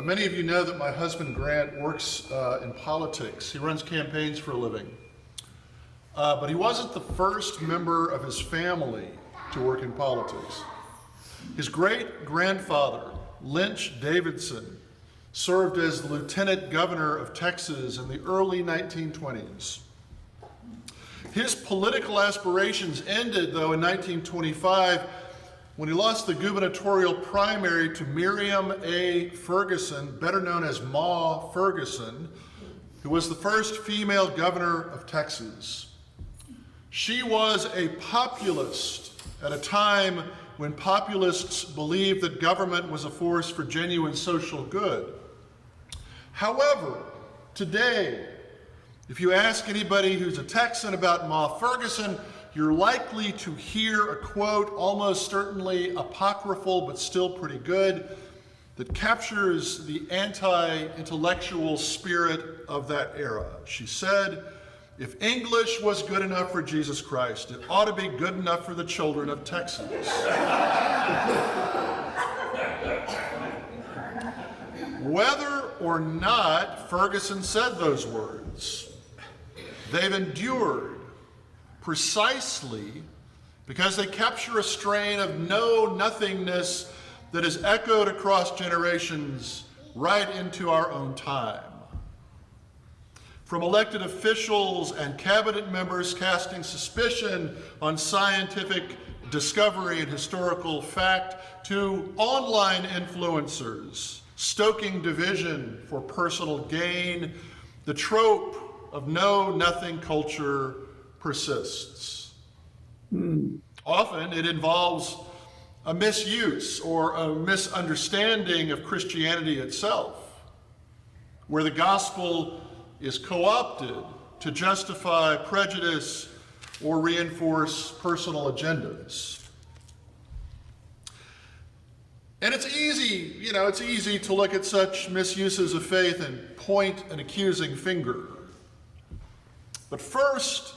Many of you know that my husband Grant works in politics. He runs campaigns for a living. But he wasn't the first member of his family to work in politics. His great-grandfather, Lynch Davidson, served as the lieutenant governor of Texas in the early 1920s. His political aspirations ended, though, in 1925 when he lost the gubernatorial primary to Miriam A. Ferguson, better known as Ma Ferguson, who was the first female governor of Texas. She was a populist at a time when populists believed that government was a force for genuine social good. However, today, if you ask anybody who's a Texan about Ma Ferguson, you're likely to hear a quote, almost certainly apocryphal but still pretty good, that captures the anti-intellectual spirit of that era. She said, "If English was good enough for Jesus Christ, it ought to be good enough for the children of Texas." Whether or not Ferguson said those words, they've endured precisely because they capture a strain of know-nothingness that is echoed across generations right into our own time. From elected officials and cabinet members casting suspicion on scientific discovery and historical fact, to online influencers stoking division for personal gain, the trope of know-nothing culture persists. Often it involves a misuse or a misunderstanding of Christianity itself, where the gospel is co-opted to justify prejudice or reinforce personal agendas. And it's easy to look at such misuses of faith and point an accusing finger. But first,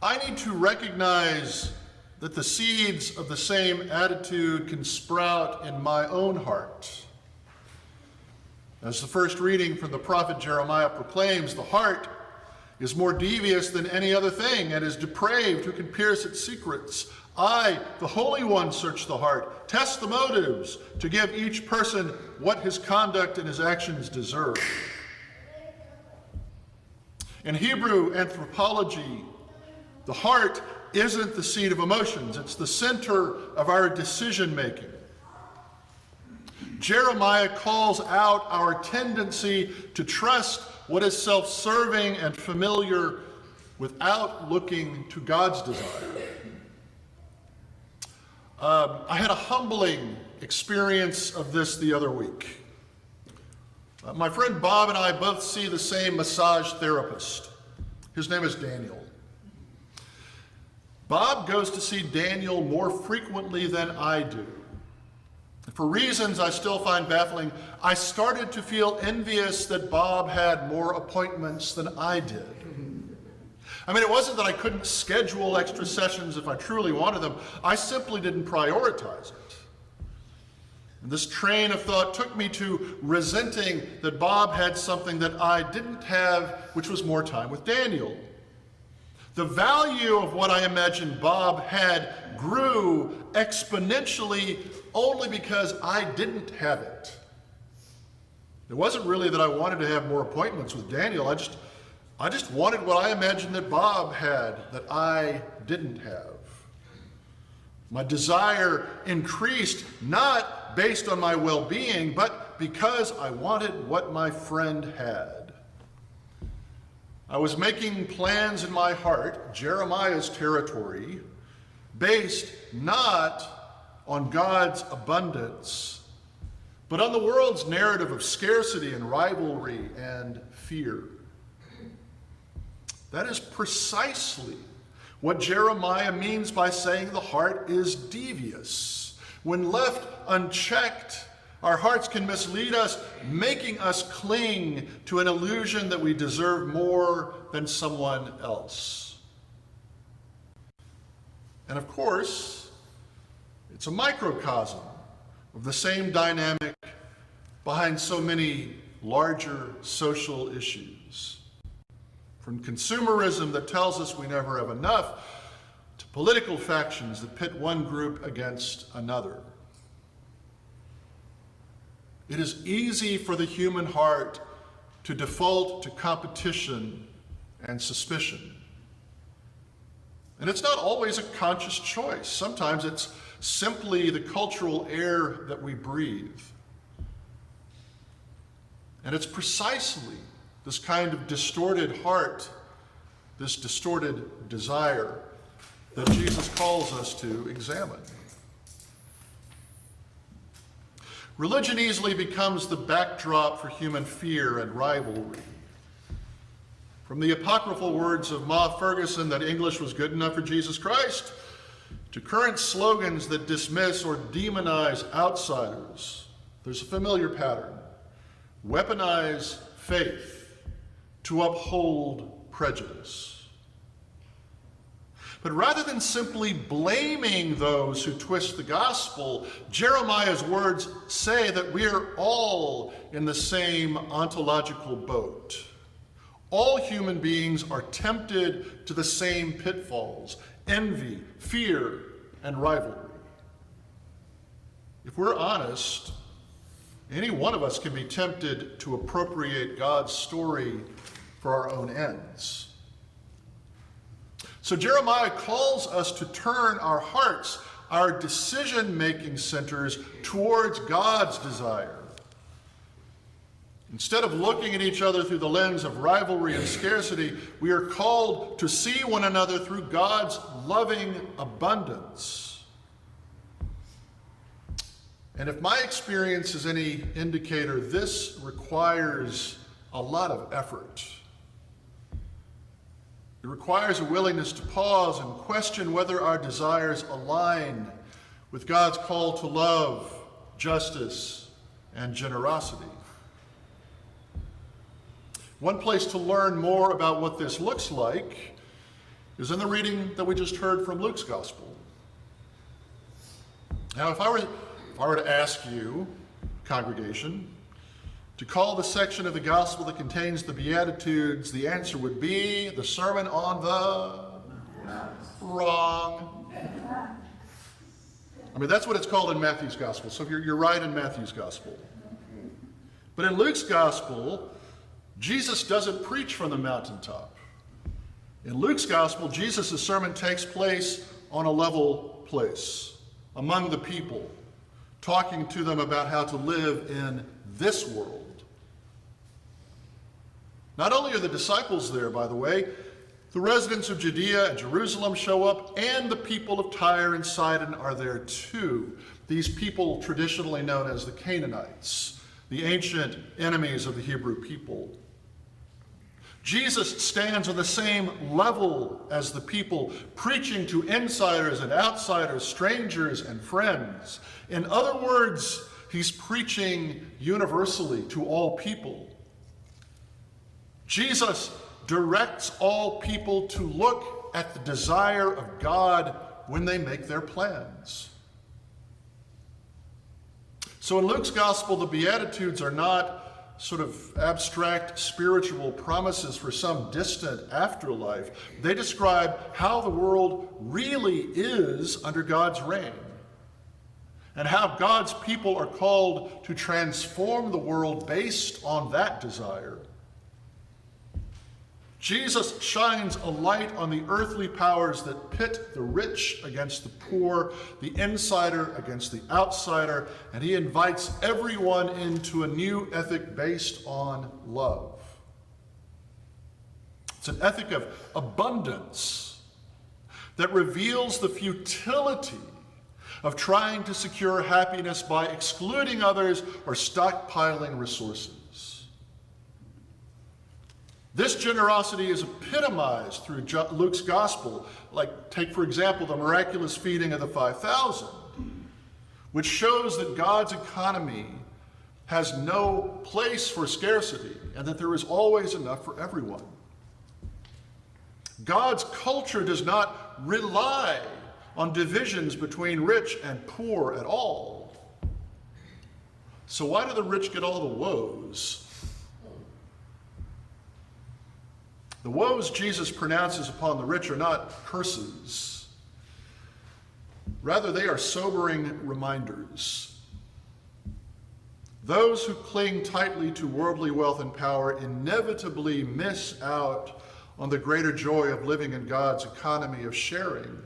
I need to recognize that the seeds of the same attitude can sprout in my own heart. As the first reading from the prophet Jeremiah proclaims, the heart is more devious than any other thing and is depraved. Who can pierce its secrets? I, the Holy One, search the heart, test the motives, to give each person what his conduct and his actions deserve. In Hebrew anthropology, the heart isn't the seat of emotions, it's the center of our decision-making. Jeremiah calls out our tendency to trust what is self-serving and familiar without looking to God's desire. I had a humbling experience of this the other week. My friend Bob and I both see the same massage therapist. His name is Daniel. Bob goes to see Daniel more frequently than I do. For reasons I still find baffling, I started to feel envious that Bob had more appointments than I did. I mean, it wasn't that I couldn't schedule extra sessions if I truly wanted them. I simply didn't prioritize it. And this train of thought took me to resenting that Bob had something that I didn't have, which was more time with Daniel. The value of what I imagined Bob had grew exponentially only because I didn't have it. It wasn't really that I wanted to have more appointments with Daniel. I just wanted what I imagined that Bob had that I didn't have. My desire increased not based on my well-being, but because I wanted what my friend had. I was making plans in my heart, Jeremiah's territory, based not on God's abundance, but on the world's narrative of scarcity and rivalry and fear. That is precisely what Jeremiah means by saying the heart is devious. When left unchecked, our hearts can mislead us, making us cling to an illusion that we deserve more than someone else. And of course, it's a microcosm of the same dynamic behind so many larger social issues. From consumerism that tells us we never have enough, to political factions that pit one group against another. It is easy for the human heart to default to competition and suspicion. And it's not always a conscious choice. Sometimes it's simply the cultural air that we breathe. And it's precisely this kind of distorted heart, this distorted desire, that Jesus calls us to examine. Religion easily becomes the backdrop for human fear and rivalry. From the apocryphal words of Ma Ferguson that English was good enough for Jesus Christ, to current slogans that dismiss or demonize outsiders, there's a familiar pattern. Weaponize faith to uphold prejudice. But rather than simply blaming those who twist the gospel, Jeremiah's words say that we are all in the same ontological boat. All human beings are tempted to the same pitfalls: envy, fear, and rivalry. If we're honest, any one of us can be tempted to appropriate God's story for our own ends. So Jeremiah calls us to turn our hearts, our decision-making centers, towards God's desire. Instead of looking at each other through the lens of rivalry and scarcity, we are called to see one another through God's loving abundance. And if my experience is any indicator, this requires a lot of effort. It requires a willingness to pause and question whether our desires align with God's call to love, justice, and generosity. One place to learn more about what this looks like is in the reading that we just heard from Luke's Gospel. Now, if I were to ask you, congregation, to call the section of the Gospel that contains the Beatitudes, the answer would be the Sermon on the... Wrong. I mean, that's what it's called in Matthew's Gospel, so you're right in Matthew's Gospel. But in Luke's Gospel, Jesus doesn't preach from the mountaintop. In Luke's Gospel, Jesus' sermon takes place on a level place, among the people, talking to them about how to live in this world. Not only are the disciples there, by the way, the residents of Judea and Jerusalem show up, and the people of Tyre and Sidon are there too. These people traditionally known as the Canaanites, the ancient enemies of the Hebrew people. Jesus stands on the same level as the people, preaching to insiders and outsiders, strangers and friends. In other words, he's preaching universally to all people. Jesus directs all people to look at the desire of God when they make their plans. So in Luke's Gospel, the Beatitudes are not sort of abstract spiritual promises for some distant afterlife. They describe how the world really is under God's reign, and how God's people are called to transform the world based on that desire. Jesus shines a light on the earthly powers that pit the rich against the poor, the insider against the outsider, and he invites everyone into a new ethic based on love. It's an ethic of abundance that reveals the futility of trying to secure happiness by excluding others or stockpiling resources. This generosity is epitomized through Luke's Gospel. Like, take, for example, the miraculous feeding of the 5,000, which shows that God's economy has no place for scarcity and that there is always enough for everyone. God's culture does not rely on divisions between rich and poor at all. So why do the rich get all the woes? The woes Jesus pronounces upon the rich are not curses. Rather, they are sobering reminders. Those who cling tightly to worldly wealth and power inevitably miss out on the greater joy of living in God's economy of sharing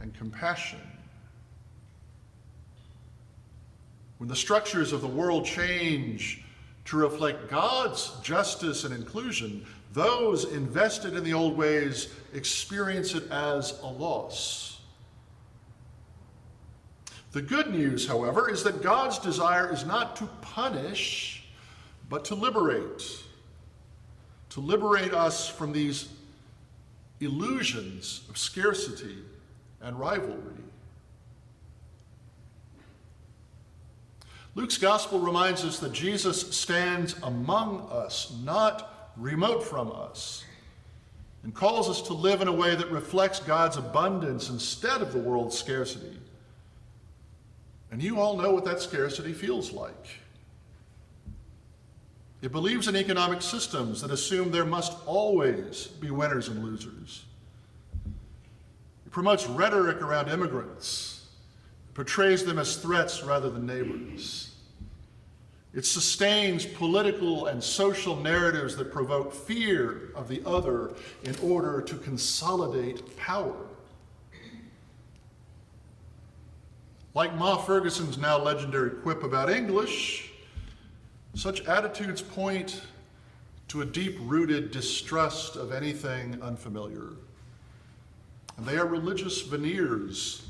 and compassion. When the structures of the world change to reflect God's justice and inclusion, those invested in the old ways experience it as a loss. The good news, however, is that God's desire is not to punish, but to liberate us from these illusions of scarcity and rivalry. Luke's gospel reminds us that Jesus stands among us, not remote from us, and calls us to live in a way that reflects God's abundance instead of the world's scarcity. And you all know what that scarcity feels like. It believes in economic systems that assume there must always be winners and losers. It promotes rhetoric around immigrants, portrays them as threats rather than neighbors. It sustains political and social narratives that provoke fear of the other in order to consolidate power. Like Ma Ferguson's now legendary quip about English, such attitudes point to a deep-rooted distrust of anything unfamiliar. And they are religious veneers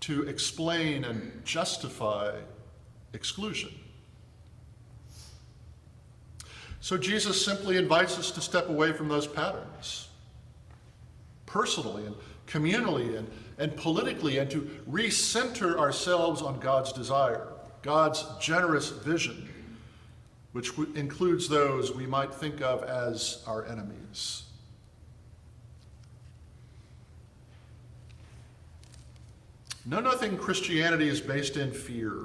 to explain and justify exclusion. So Jesus simply invites us to step away from those patterns, personally and communally and politically, and to recenter ourselves on God's desire, God's generous vision, which includes those we might think of as our enemies. Know-nothing Christianity is based in fear.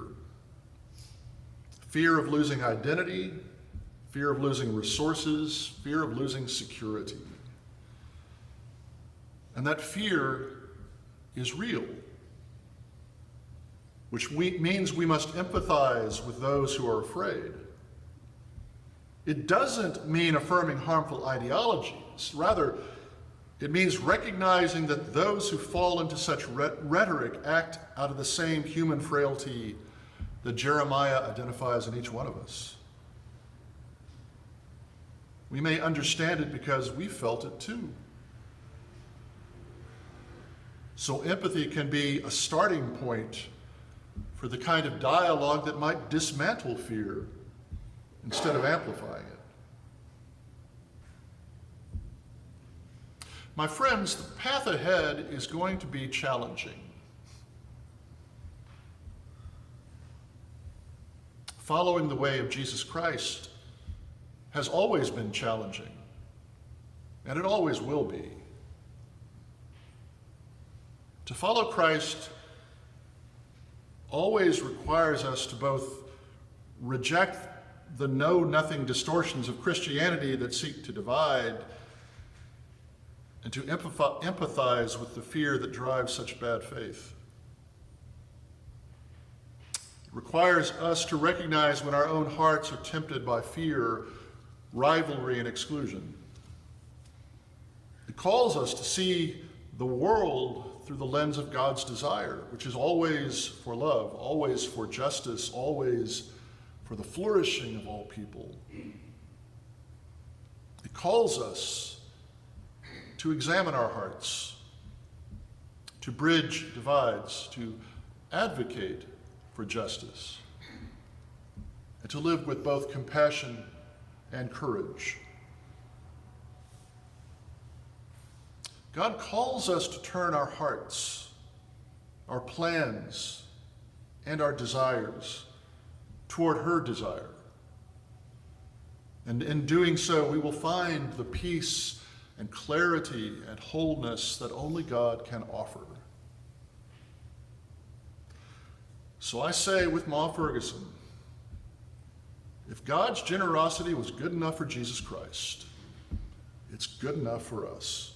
Fear of losing identity, fear of losing resources, fear of losing security. And that fear is real, which means we must empathize with those who are afraid. It doesn't mean affirming harmful ideologies. Rather, it means recognizing that those who fall into such rhetoric act out of the same human frailty that Jeremiah identifies in each one of us. We may understand it because we felt it too. So empathy can be a starting point for the kind of dialogue that might dismantle fear instead of amplifying it. My friends, the path ahead is going to be challenging. Following the way of Jesus Christ has always been challenging, and it always will be. To follow Christ always requires us to both reject the know-nothing distortions of Christianity that seek to divide, and to empathize with the fear that drives such bad faith. It requires us to recognize when our own hearts are tempted by fear, rivalry, and exclusion. It calls us to see the world through the lens of God's desire, which is always for love, always for justice, always for the flourishing of all people. It calls us to examine our hearts, to bridge divides, to advocate for justice, and to live with both compassion and courage. God calls us to turn our hearts, our plans, and our desires toward her desire. And in doing so, we will find the peace and clarity and wholeness that only God can offer. So I say with Ma Ferguson, If God's generosity was good enough for Jesus Christ, it's good enough for us.